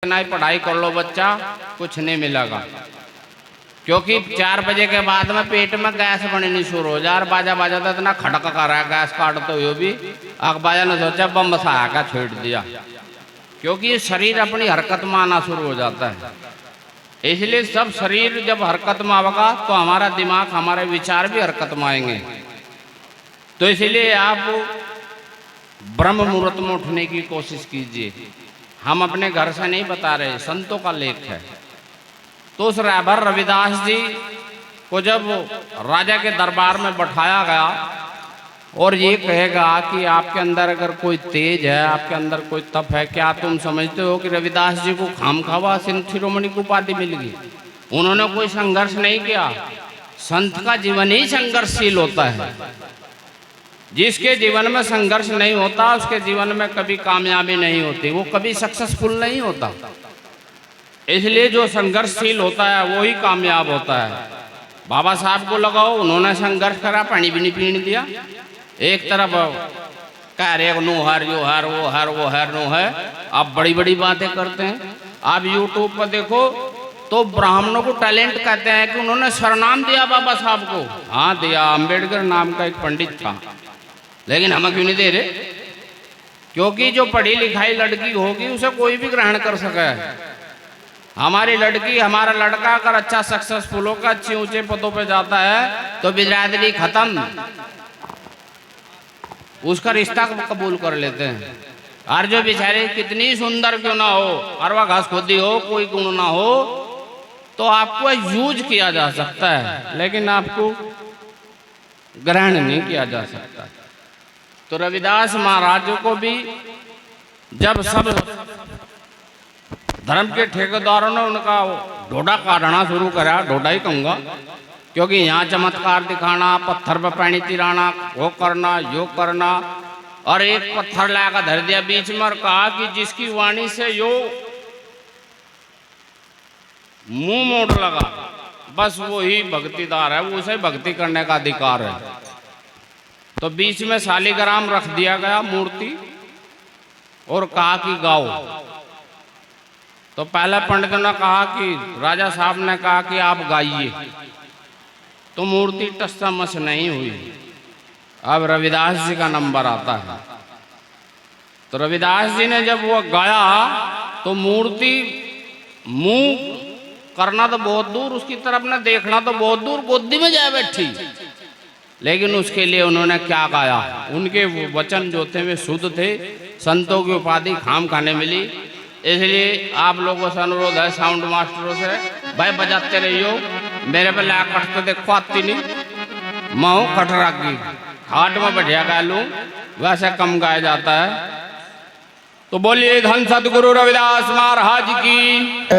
नहीं पढ़ाई कर लो बच्चा, कुछ नहीं मिलेगा। क्योंकि 4 बजे के बाद में पेट में गैस बननी शुरू हो जाए। बाजा बाजा तो इतना खड़क कर रहा है गैस काटते हुए भी, बाजा ने सोचा बम बसाया का छोड़ दिया। क्योंकि शरीर अपनी हरकत में आना शुरू हो जाता है। इसलिए सब शरीर जब हरकत में आएगा तो हमारा दिमाग, हमारे विचार भी हरकत में आएंगे। तो इसलिए आप ब्रह्म मुहूर्त में उठने की कोशिश कीजिए। हम अपने घर से नहीं बता रहे, संतों का लेख है। तो उस रायभर रविदास जी को जब राजा के दरबार में बैठाया गया और ये कहेगा कि आपके अंदर अगर कोई तेज है, आपके अंदर कोई तप है, क्या तुम समझते हो कि रविदास जी को खामखावा संत शिरोमणि की उपाधि मिल गई? उन्होंने कोई संघर्ष नहीं किया। संत का जीवन ही संघर्षशील होता है। जिसके जीवन में संघर्ष नहीं होता उसके जीवन में कभी कामयाबी नहीं होती, वो कभी सक्सेसफुल नहीं होता। इसलिए जो संघर्षशील होता है वो ही कामयाब होता है। बाबा साहब को लगाओ, उन्होंने संघर्ष करा, पानी भी नहीं पीने दिया। एक तरफ कह रहे नो हर, यो हर, वो हर, वो हर, नो है। आप बड़ी बड़ी बातें करते हैं। आप यूट्यूब पर देखो तो ब्राह्मणों को टैलेंट कहते हैं कि उन्होंने सरनाम दिया बाबा साहब को। हाँ दिया, अम्बेडकर नाम का एक पंडित था, लेकिन हम क्यों नहीं दे रहे? क्योंकि जो पढ़ी लिखाई लड़की होगी उसे कोई भी ग्रहण कर सके। हमारी लड़की, हमारा लड़का अगर अच्छा सक्सेसफुल होकर अच्छे ऊंचे पदों पे जाता है तो बिरादरी खत्म, उसका रिश्ता कबूल कर लेते हैं। और जो बेचारे कितनी सुंदर क्यों ना हो, अरवा घास खोदी हो, कोई गुण ना हो, तो आपको यूज किया जा सकता है, लेकिन आपको ग्रहण नहीं किया जा सकता। तो रविदास महाराज को भी जब सब धर्म के ठेकेदारों ने उनका ढोडा काटना शुरू करा, ढोडा ही कहूँगा, क्योंकि यहाँ चमत्कार दिखाना, पत्थर पर पानी तिराना, वो करना, यो करना, और एक पत्थर लाकर धर दिया बीच में और कहा कि जिसकी वाणी से यो मुंह मोड़ लगा बस वही भक्तिदार है, वो उसे भक्ति करने का अधिकार है। तो बीच में शालिग्राम रख दिया गया मूर्ति और कहा कि गाओ। तो पहले पंडित ने कहा कि राजा साहब ने कहा कि आप गाइए, तो मूर्ति टस नहीं हुई। अब रविदास जी का नंबर आता है। तो रविदास जी ने जब वो गाया तो मूर्ति मुंह करना तो बहुत दूर, उसकी तरफ न देखना तो बहुत दूर, गोदी में जाए बैठी। लेकिन उसके लिए उन्होंने क्या गाया? उनके वचन जो थे वे शुद्ध थे। संतों की उपाधि खाम खाने मिली। इसलिए आप लोगों से अनुरोध है, साउंड मास्टरों से, भाई बजाते रहियो। मेरे पे ला कटते देखो आती नहीं, मैं कटरा की हाट में बढ़िया गा लूँ, वैसे कम गाया जाता है। तो बोलिए धन सतगुरु रविदास महाराज की।